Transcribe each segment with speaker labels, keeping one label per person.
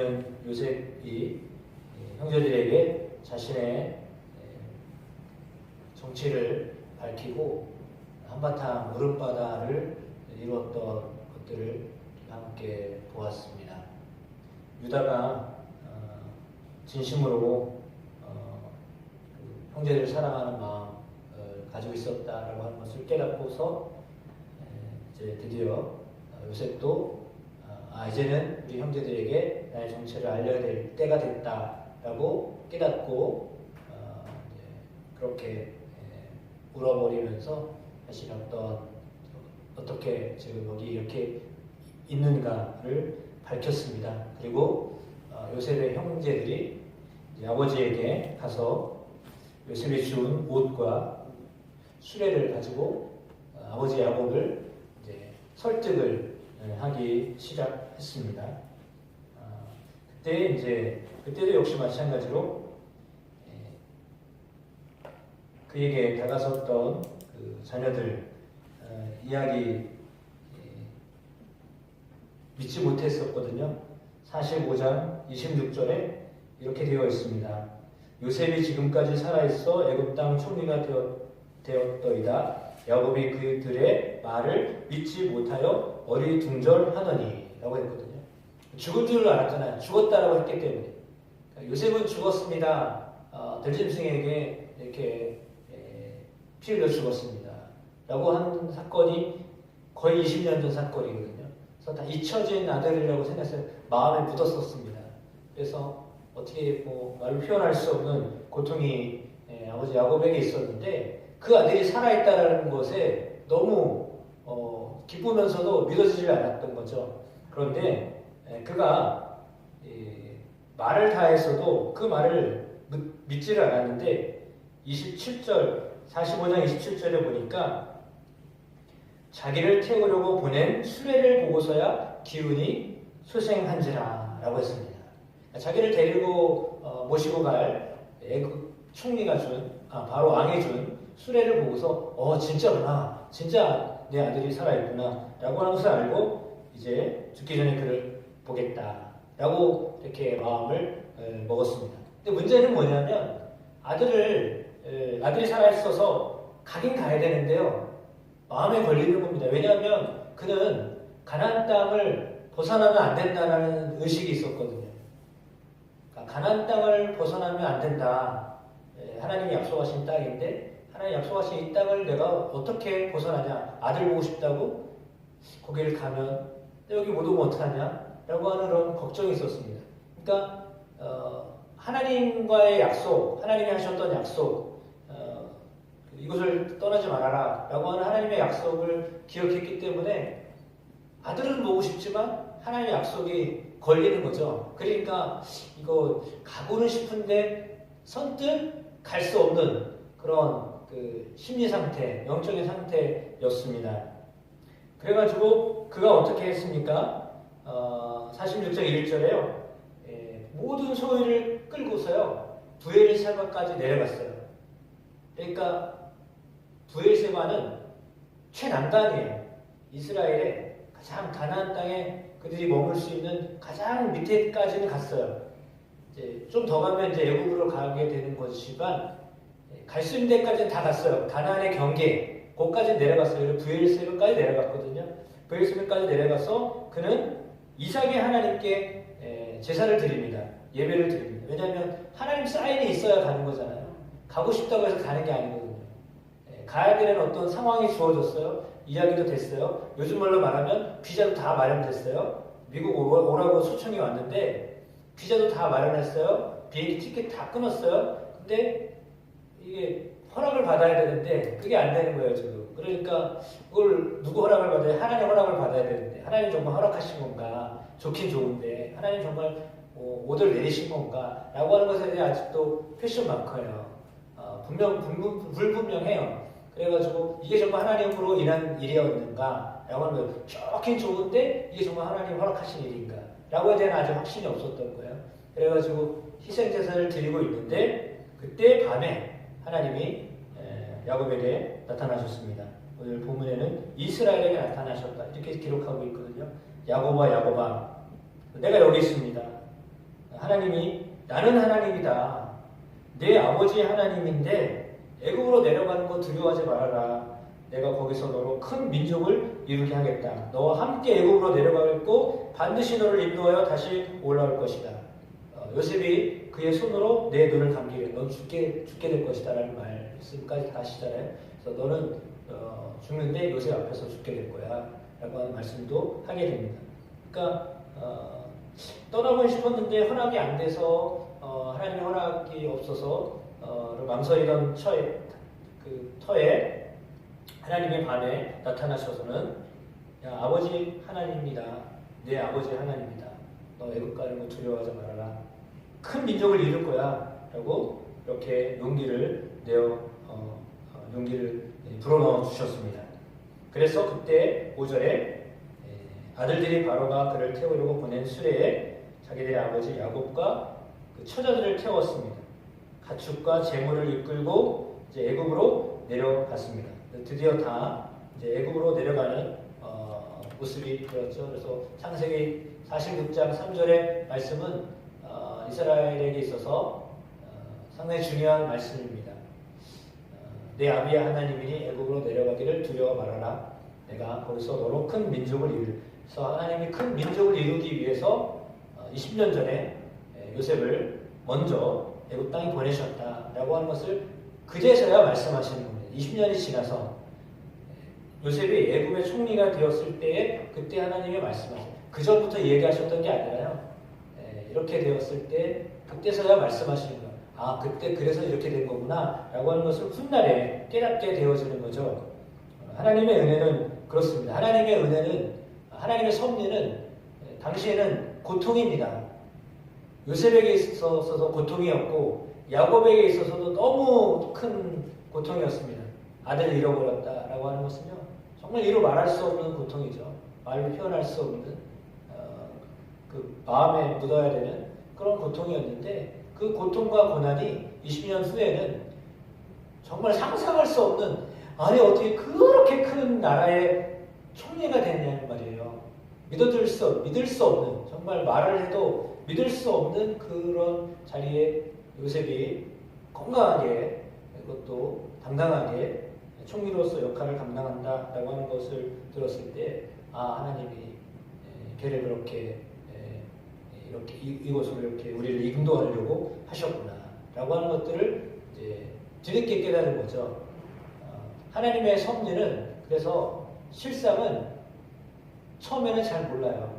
Speaker 1: 여기는 요셉이 형제들에게 자신의 정체를 밝히고 한바탕 물음바다를 이루었던 것들을 함께 보았습니다. 유다가 진심으로 형제를 사랑하는 마음을 가지고 있었다라고 하는 것을 깨닫고서 이제 드디어 요셉도 이제는 우리 형제들에게 나의 정체를 알려야 될 때가 됐다라고 깨닫고 그렇게 울어버리면서 사실 어떻게 지금 여기 이렇게 있는가를 밝혔습니다. 그리고 요셉의 형제들이 아버지에게 가서 요셉이 준 옷과 수레를 가지고 아버지 야곱을 이제 설득을 하기 시작했습니다. 그때도 역시 마찬가지로 그에게 다가섰던 그 자녀들 이야기 믿지 못했었거든요. 45장 26절에 이렇게 되어 있습니다. 요셉이 지금까지 살아있어 애굽 땅 총리가 되었더이다. 야곱이 그들의 말을 믿지 못하여 어리둥절하더니 라고 했거든요. 죽은 줄 알았잖아요. 죽었다라고 했기 때문에. 요셉은 죽었습니다. 들짐승에게 이렇게 피 흘려 죽었습니다. 라고 하는 사건이 거의 20년 전 사건이거든요. 그래서 다 잊혀진 아들이라고 생각해서 마음에 묻었었습니다. 그래서 어떻게 말로 표현할 수 없는 고통이 아버지 야곱에게 있었는데 그 아들이 살아있다는 것에 너무 기쁘면서도 믿어지지 않았던 거죠. 그런데 그가 말을 다했어도 그 말을 믿지를 않았는데 45장 27절에 보니까 자기를 태우려고 보낸 수레를 보고서야 기운이 쇠생한지라 라고 했습니다. 자기를 데리고 모시고 갈 애굽 총리가 바로 왕이 준 수레를 보고서 진짜구나, 진짜 내 아들이 살아있구나 라고 하는 것을 알고 이제 죽기 전에 그를 보겠다 라고 이렇게 마음을 먹었습니다. 근데 문제는 뭐냐면 아들이 살아있어서 가긴 가야 되는데요, 마음에 걸리는 겁니다. 왜냐하면 그는 가나안 땅을 벗어나면 안 된다는 의식이 있었거든요. 가나안 땅을 벗어나면 안 된다. 하나님이 약속하신 땅인데 하나님 약속하신 이 땅을 내가 어떻게 벗어나냐. 아들 보고 싶다고 거기를 가면 여기 못 오면 어떡하냐 라고 하는 그런 걱정이 있었습니다. 그러니까 하나님과의 약속, 하나님이 하셨던 약속, 이것을 떠나지 말아라 라고 하는 하나님의 약속을 기억했기 때문에 아들은 보고 싶지만 하나님의 약속이 걸리는 거죠. 그러니까 이거 가고는 싶은데 선뜻 갈 수 없는 그런 심리 상태, 영적인 상태였습니다. 그래가지고 그가 어떻게 했습니까? 46장 1절에요. 모든 소유를 끌고서요. 브엘세바까지 내려갔어요. 그러니까 브엘세바는 최남단이에요. 이스라엘의 가장 가나안 땅에 그들이 머물 수 있는 가장 밑에까지는 갔어요. 이제 좀 더 가면 이제 애굽으로 가게 되는 것이지만 갈 수 있는 데까지는 다 갔어요. 가나안의 경계, 거기까지 내려갔어요. 브엘세바까지 내려갔거든요. 브엘세바까지 내려가서 그는 이삭의 하나님께 제사를 드립니다. 예배를 드립니다. 왜냐하면 하나님 사인이 있어야 가는 거잖아요. 가고 싶다고 해서 가는 게 아니거든요. 가야 되는 어떤 상황이 주어졌어요. 이야기도 됐어요. 요즘 말로 말하면 비자도 다 마련됐어요. 미국 오라고 초청이 왔는데 비자도 다 마련했어요. 비행기 티켓 다 끊었어요. 근데 이게 허락을 받아야 되는데 그게 안 되는 거예요, 지금. 그러니까 그걸 누구 허락을 받아야, 하나님 허락을 받아야 되는데 하나님 정말 허락하신 건가? 좋긴 좋은데 하나님 정말 오더를 내리신 건가? 라고 하는 것에 대해 아직도 퀘스천 마크예요. 불분명해요. 그래가지고 이게 정말 하나님으로 인한 일이었는가? 라고 하는 거예요. 좋긴 좋은데 이게 정말 하나님 허락하신 일인가? 라고에 대한 아직 확신이 없었던 거예요. 그래가지고 희생제사를 드리고 있는데 그때 밤에 하나님이 야곱에게 나타나셨습니다. 오늘 본문에는 이스라엘에게 나타나셨다 이렇게 기록하고 있거든요. 야곱아, 야곱아, 내가 여기 있습니다. 하나님이 나는 하나님이다. 내 아버지 하나님인데 애굽으로 내려가는 거 두려워하지 말아라. 내가 거기서 너로 큰 민족을 이루게 하겠다. 너와 함께 애굽으로 내려가겠고 반드시 너를 인도하여 다시 올라올 것이다. 요셉이 그의 손으로 내 눈을 감기게 넌 죽게 될 것이다 라는 말씀까지 다 하시잖아요. 그래서 너는 죽는데 요셉 앞에서 죽게 될 거야 라고 하는 말씀도 하게 됩니다. 그러니까 떠나고 싶었는데 허락이 안 돼서 하나님의 허락이 없어서 망설이던 터에 하나님의 밤에 나타나셔서는 야, 아버지 하나님이다. 내 아버지 하나님이다. 너 애굽 가는 거 두려워하지 말아라. 큰 민족을 이룰 거야. 라고 이렇게 용기를 불어넣어 주셨습니다. 그래서 그때 5절에 아들들이 바로가 그를 태우려고 보낸 수레에 자기들의 아버지 야곱과 그 처자들을 태웠습니다. 가축과 재물을 이끌고 이제 애굽으로 내려갔습니다. 드디어 다 이제 애굽으로 내려가는 모습이 되었죠. 그래서 창세기 46장 3절의 말씀은 이스라엘에게 있어서 상당히 중요한 말씀입니다. 내 아비의 하나님이니 애굽으로 내려가기를 두려워 말아라. 내가 거기서 너로 큰 민족을 이룰. 그래서 하나님이 큰 민족을 이루기 위해서 20년 전에 요셉을 먼저 애굽 땅에 보내셨다라고 하는 것을 그제서야 말씀하시는 겁니다. 20년이 지나서 요셉이 애굽의 총리가 되었을 때에 그때 하나님이 말씀하셨어요. 그 전부터 얘기하셨던 게 아니라요. 이렇게 되었을 때 그때서야 말씀하시는 거예요. 아, 그때 그래서 이렇게 된 거구나 라고 하는 것을 훗날에 깨닫게 되어지는 거죠. 하나님의 은혜는 그렇습니다. 하나님의 은혜는, 하나님의 섭리는 당시에는 고통입니다. 요셉에게 있어서도 고통이었고 야곱에게 있어서도 너무 큰 고통이었습니다. 아들을 잃어버렸다라고 하는 것은요, 정말 이루 말할 수 없는 고통이죠. 말로 표현할 수 없는 그 마음에 묻어야 되는 그런 고통이었는데, 그 고통과 고난이 20년 후에는 정말 상상할 수 없는, 아니 어떻게 그렇게 큰 나라의 총리가 됐냐는 말이에요. 믿을 수 없는, 정말 말을 해도 믿을 수 없는 그런 자리에 요셉이 건강하게, 그것도 당당하게 총리로서 역할을 감당한다라고 하는 것을 들었을 때, 아, 하나님이 걔를 그렇게 이곳으로 이렇게 우리를 인도하려고 하셨구나라고 하는 것들을 이제 뒤늦게 깨달은 거죠. 하나님의 섭리는, 그래서 실상은 처음에는 잘 몰라요.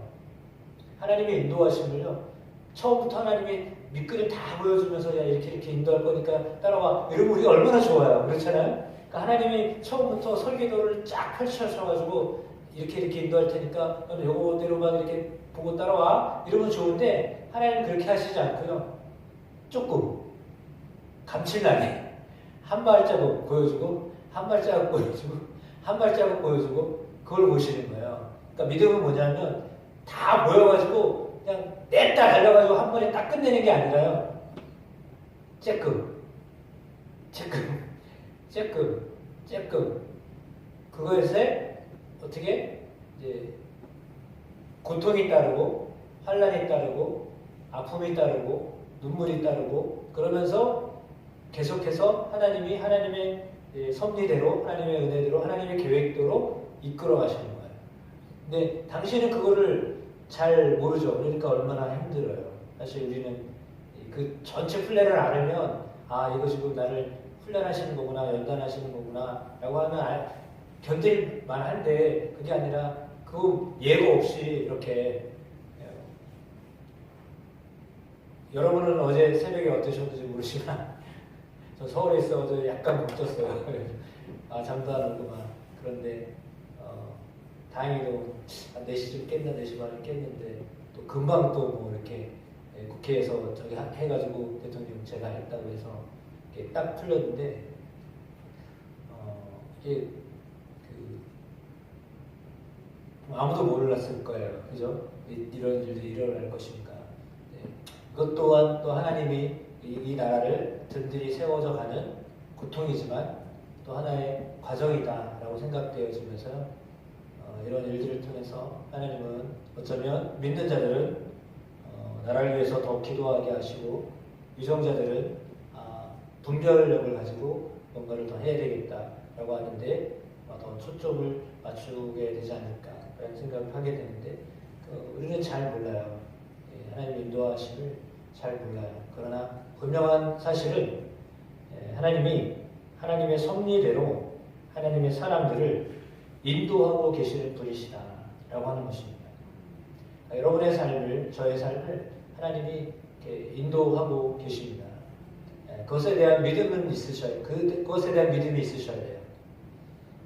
Speaker 1: 하나님의 인도하심을요, 처음부터 하나님이 밑그림 다 보여주면서 야, 이렇게 인도할 거니까 따라와, 이러면 우리가 얼마나 좋아요. 그렇잖아요. 그러니까 하나님이 처음부터 설계도를 쫙 펼쳐셔가지고 이렇게 인도할 테니까 너는 요거대로만 이렇게 보고 따라와, 이러면 좋은데 하나님은 그렇게 하시지 않고요, 조금 감칠나게 한 발자국 보여주고 한 발자국 보여주고 한 발자국 보여주고 그걸 보시는 거예요. 그러니까 믿음은 뭐냐면 다 모여가지고 그냥 냈다 달려가지고 한 번에 딱 끝내는 게 아니라요, 쬐끔 그것에 어떻게 이제 고통이 따르고 환난이 따르고 아픔이 따르고 눈물이 따르고, 그러면서 계속해서 하나님이 하나님의 섭리대로, 하나님의 은혜대로, 하나님의 계획대로 이끌어 가시는 거예요. 근데 당신은 그거를 잘 모르죠. 그러니까 얼마나 힘들어요. 사실 우리는 그 전체 플랜을 알으면, 아, 이거 지금 나를 훈련하시는 거구나, 연단하시는 거구나 라고 하면 견딜 만한데, 그게 아니라 그 예고 없이 이렇게. 여러분은 어제 새벽에 어떠셨는지 모르지만 저 서울에 있어서 약간 벅졌어요. 아, 잠도 안 오구만. 그런데 다행히도 한 4시쯤 깼나 4시 반에 깼는데 또 금방 또 뭐 이렇게 국회에서 저기 해가지고 대통령 제가 했다고 해서 이렇게 딱 풀렸는데, 이게 아무도 몰랐을 거예요. 그죠? 이런 일들이 일어날 것이니까. 네. 그것 또한 또 하나님이 이 나라를 든든히 세워져 가는 고통이지만 또 하나의 과정이다라고 생각되어지면서 이런 일들을 통해서 하나님은 어쩌면 믿는 자들은 나라를 위해서 더 기도하게 하시고 유정자들은 분별력을 가지고 뭔가를 더 해야 되겠다라고 하는데 더 초점을 맞추게 되지 않을까라는 생각을 하게 되는데 우리는 잘 몰라요. 하나님의 인도하심을 잘 몰라요. 그러나 분명한 사실은 하나님이 하나님의 섭리대로 하나님의 사람들을 인도하고 계시는 분이시다라고 하는 것입니다. 여러분의 삶을, 저의 삶을 하나님이 인도하고 계십니다. 그것에 대한 믿음은 그것에 대한 믿음이 있으셔야 돼요.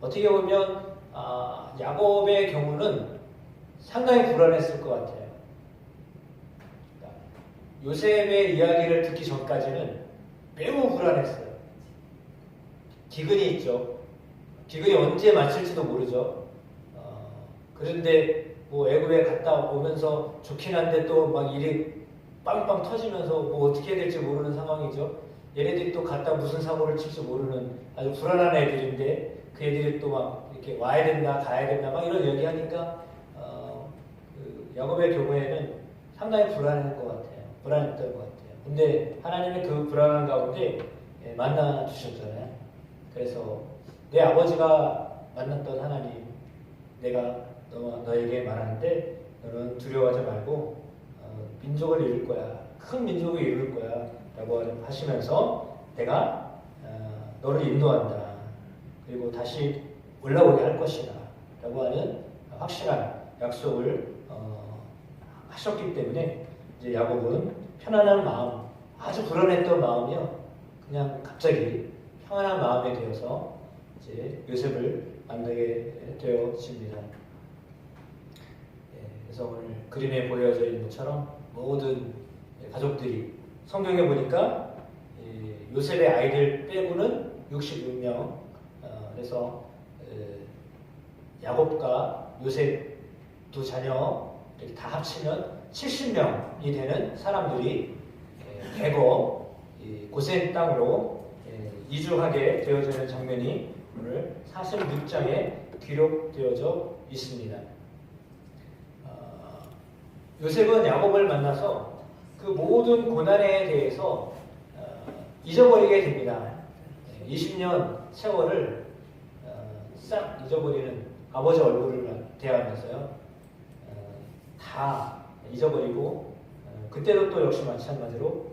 Speaker 1: 어떻게 보면 야곱의 경우는 상당히 불안했을 것 같아요. 요셉의 이야기를 듣기 전까지는 매우 불안했어요. 기근이 있죠. 기근이 언제 마칠지도 모르죠. 그런데 애굽에 갔다 오면서 좋긴 한데 또 막 일이 빵빵 터지면서 어떻게 해야 될지 모르는 상황이죠. 얘네들이 또 갔다 무슨 사고를 칠지 모르는 아주 불안한 애들인데 그 애들이 또 막 이렇게 와야 된다, 가야 된다, 막 이런 얘기하니까 야곱의 경우에는 상당히 불안했던 것 같아요. 근데 하나님의 그 불안한 가운데 만나 주셨잖아요. 그래서 내 아버지가 만났던 하나님, 내가 너에게 말하는데 너는 두려워하지 말고 민족을 이룰 거야. 큰 민족을 이룰 거야. 라고 하시면서 내가 너를 인도한다. 그리고 다시 올라오게 할 것이다. 라고 하는 확실한 약속을 하셨기 때문에 이제 야곱은 편안한 마음, 아주 불안했던 마음이요. 그냥 갑자기 평안한 마음이 되어서 이제 요셉을 만나게 되어집니다. 그래서 오늘 그림에 보여져 있는 것처럼 모든 가족들이 성경에 보니까 요셉의 아이들 빼고는 66명. 그래서 야곱과 요셉 두 자녀 이렇게 다 합치면 70명이 되는 사람들이 대거 고센 땅으로 이주하게 되어지는 장면이 오늘 46장에 기록되어져 있습니다. 요셉은 야곱을 만나서 그 모든 고난에 대해서 잊어버리게 됩니다. 20년 세월을 싹 잊어버리는 아버지 얼굴을 대하면서요. 다 잊어버리고 그때도 또 역시 마찬가지로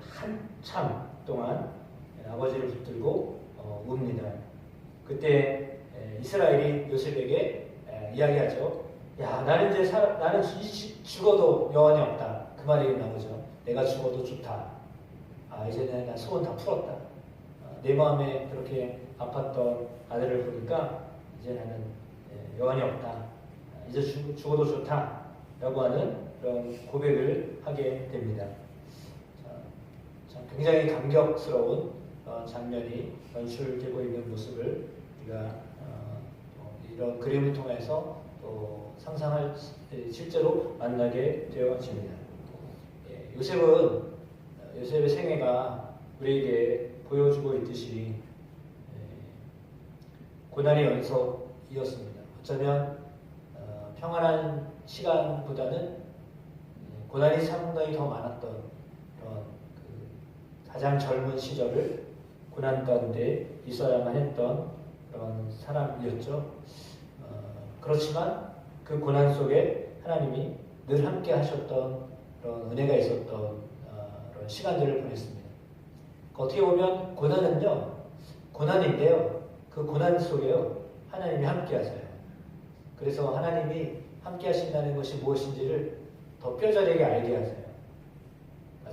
Speaker 1: 한참 동안 아버지를 붙들고 웁니다. 그때 이스라엘이 요셉에게 이야기하죠. 야, 나는 죽어도 여한이 없다. 그 말이 나오죠. 내가 죽어도 좋다. 이제는 난 소원 다 풀었다. 내 마음에 그렇게 아팠던 아들을 보니까 이제 나는 여한이 없다. 이제 죽어도 좋다. 라고 하는 그런 고백을 하게 됩니다. 굉장히 감격스러운 장면이 연출되고 있는 모습을 우리가 이런 그림을 통해서 또 상상할 실제로 만나게 되어집니다. 요셉의 생애가 우리에게 보여주고 있듯이 고난의 연속이었습니다. 어쩌면 평안한 시간보다는 고난이 상당히 더 많았던 그런 가장 젊은 시절을 고난 가운데 있어야만 했던 그런 사람이었죠. 그렇지만 그 고난 속에 하나님이 늘 함께 하셨던 그런 은혜가 있었던 그런 시간들을 보냈습니다. 어떻게 보면 고난은요, 고난인데요, 그 고난 속에요, 하나님이 함께 하세요. 그래서 하나님이 함께 하신다는 것이 무엇인지를 더 뼈저리게 알게 하세요.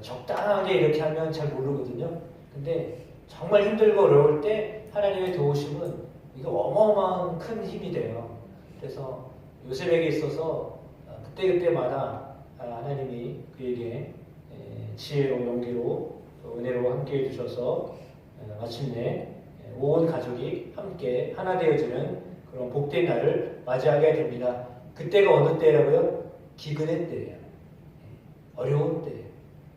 Speaker 1: 적당하게 이렇게 하면 잘 모르거든요. 근데 정말 힘들고 어려울 때 하나님의 도우심은 이게 어마어마한 큰 힘이 돼요. 그래서 요셉에게 있어서 그때그때마다 하나님이 그에게 지혜로 용기로 또 은혜로 함께 해주셔서 마침내 온 가족이 함께 하나 되어지는 그런 복된 날을 맞이하게 됩니다. 그때가 어느 때라고요? 기근의 때예요. 어려운 때예요.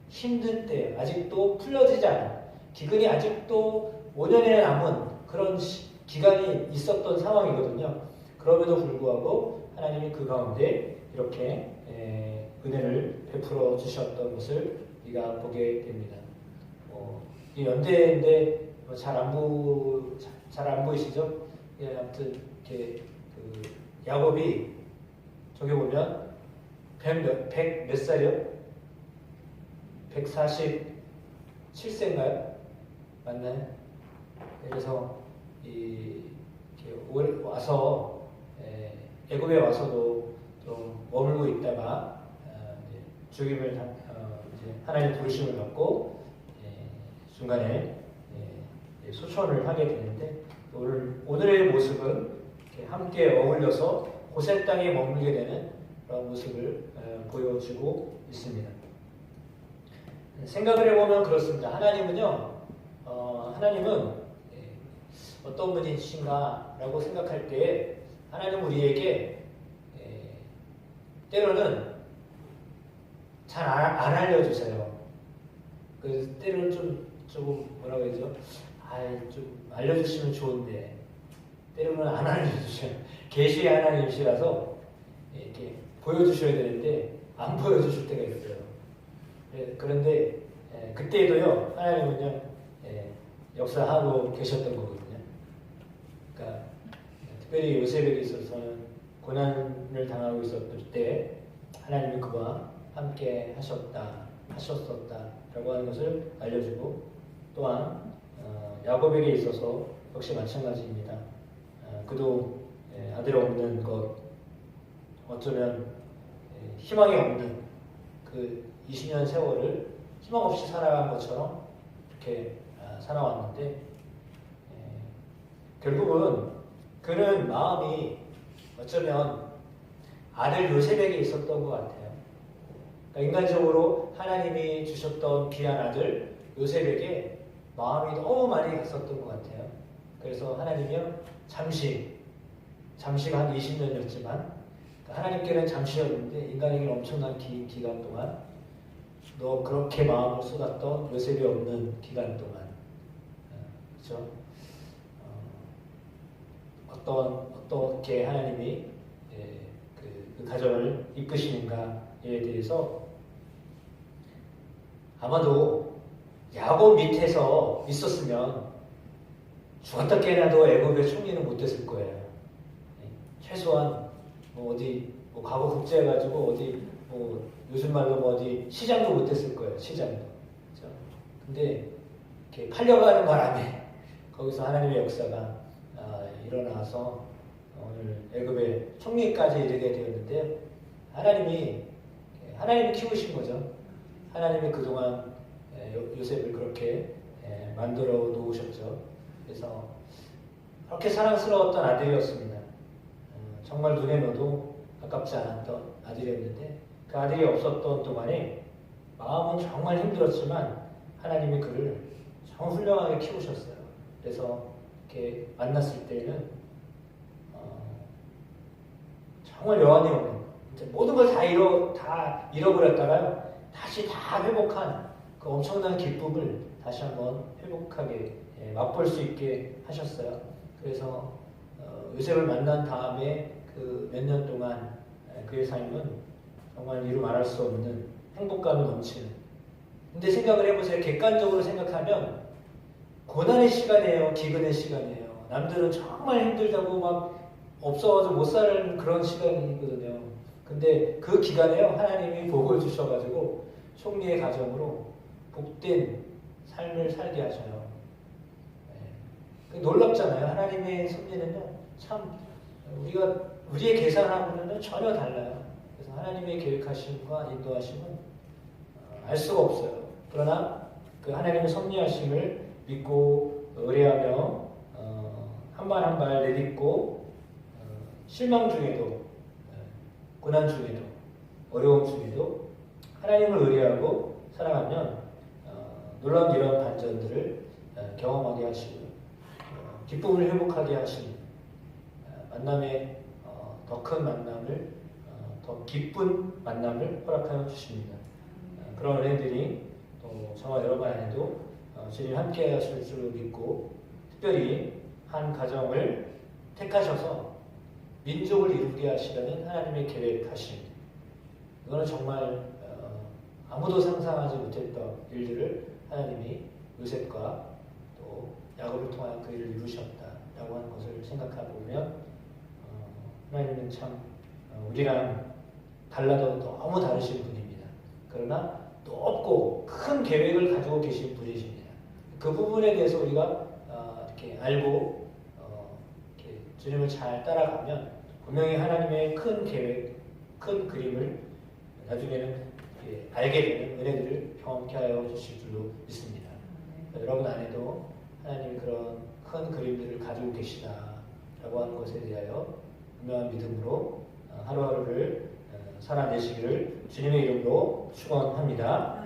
Speaker 1: 힘든 때예요. 아직도 풀려지지 않아요. 기근이 아직도 5년이나 남은 그런 기간이 있었던 상황이거든요. 그럼에도 불구하고 하나님이 그 가운데 이렇게 은혜를 베풀어 주셨던 것을 우리가 보게 됩니다. 이 연대인데 잘 안 보이시죠? 예, 아무튼 이렇게 그 야곱이 저기 보면 100 몇 살이요? 147세인가요? 맞나요? 그래서 이렇게 와서 애굽에 와서도 좀 머물고 있다가 죽임을 이제 하나님 부르심을 받고 중간에 소천을 하게 되는데 오늘의 모습은 함께 어울려서 고센 땅에 머물게 되는 그런 모습을 보여주고 있습니다. 생각을 해보면 그렇습니다. 하나님은 어떤 분이신가라고 생각할 때 하나님은 우리에게 때로는 잘 안 알려주세요. 그래서 때로는 조금 뭐라고 해야죠? 좀 알려주시면 좋은데 때로는 안 알려주셔요. 계시의 하나님이시라서 이렇게 보여주셔야 되는데 안 보여주실 때가 있어요. 그런데 그때도요 하나님은요 역사하고 계셨던 거거든요. 그러니까 특별히 요셉에게 있어서는 고난을 당하고 있었을 때 하나님이 그와 함께 하셨었다라고 하는 것을 알려주고 또한 야곱에게 있어서 역시 마찬가지입니다. 그도 아들 없는 것 어쩌면 희망이 없는 그 20년 세월을 희망 없이 살아간 것처럼 이렇게 살아왔는데 결국은 그는 마음이 어쩌면 아들 요셉에게 있었던 것 같아요. 그러니까 인간적으로 하나님이 주셨던 귀한 아들 요셉에게 마음이 너무 많이 갔었던 것 같아요. 그래서 하나님이요 잠시가 한 20년이었지만 하나님께는 잠시였는데 인간에게는 엄청난 긴 기간 동안 너 그렇게 마음을 쏟았던 요셉이 없는 기간 동안 그렇죠? 어떻게 하나님이 그 가정을 이끄시는가에 대해서 아마도 야곱 밑에서 있었으면 죽었다 깨어나도 애굽의 총리는 못 됐을 거예요. 최소한 어디 과거 국제해가지고 어디 요즘 말로 어디 시장도 못 됐을 거예요. 시장도. 그렇죠? 근데 이렇게 팔려가는 바람에 거기서 하나님의 역사가 일어나서 오늘 애굽의 총리까지 이르게 되었는데 하나님이 키우신 거죠. 하나님이 그동안 요셉을 그렇게 만들어 놓으셨죠. 그래서 그렇게 사랑스러웠던 아들이었습니다. 정말 눈에 넣어도 가깝지 않았던 아들이었는데 그 아들이 없었던 동안에 마음은 정말 힘들었지만 하나님이 그를 정말 훌륭하게 키우셨어요. 그래서 이렇게 만났을 때는 정말 여한이 오는 모든 걸 다 잃어버렸다가요 다시 다 회복한 그 엄청난 기쁨을 다시 한번 회복하게 맛볼 수 있게 하셨어요. 그래서 요셉을 만난 다음에 그 몇 년 동안 그의 삶은 정말 이루 말할 수 없는 행복감이 넘치는. 근데 생각을 해보세요. 객관적으로 생각하면 고난의 시간이에요. 기근의 시간이에요. 남들은 정말 힘들다고 막 없어가지고 못 사는 그런 시간이거든요. 근데 그 기간에요. 하나님이 복을 주셔가지고 총리의 가정으로 복된 삶을 살게 하셔요. 놀랍잖아요. 하나님의 섭리는요. 참 우리의 계산하고는 전혀 달라요. 그래서 하나님의 계획하심과 인도하심은 알 수가 없어요. 그러나 그 하나님의 섭리하심을 믿고 의뢰하며 한 발 한 발 내딛고 실망 중에도 고난 중에도 어려움 중에도 하나님을 의뢰하고 살아가면 놀라운 이런 반전들을 경험하게 하시고 기쁨을 회복하게 하시는 만남의 더 큰 만남을 더 기쁜 만남을 허락하여 주십니다. 그런 은혜들이 또 저와 여러분 안에도 주님 함께 하실 줄 믿고 특별히 한 가정을 택하셔서 민족을 이루게 하시려는 하나님의 계획하심 이거는 정말 아무도 상상하지 못했던 일들을 하나님이 요셉과 또 야곱을 통하여 그 일을 이루셨다라고 하는 것을 생각해 보면 하나님은 참 우리랑 달라도 너무 다르신 분입니다. 그러나 높고 큰 계획을 가지고 계신 분이십니다. 그 부분에 대해서 우리가 이렇게 알고 이렇게 주님을 잘 따라가면 분명히 하나님의 큰 계획, 큰 그림을 나중에는 알게 되는 은혜들을 경험케 하여 주실 줄로 믿습니다. 여러분 안에도 하나님이 그런 큰 그림들을 가지고 계시다라고 하는 것에 대하여 분명한 믿음으로 하루하루를 살아내시기를 주님의 이름으로 축원합니다.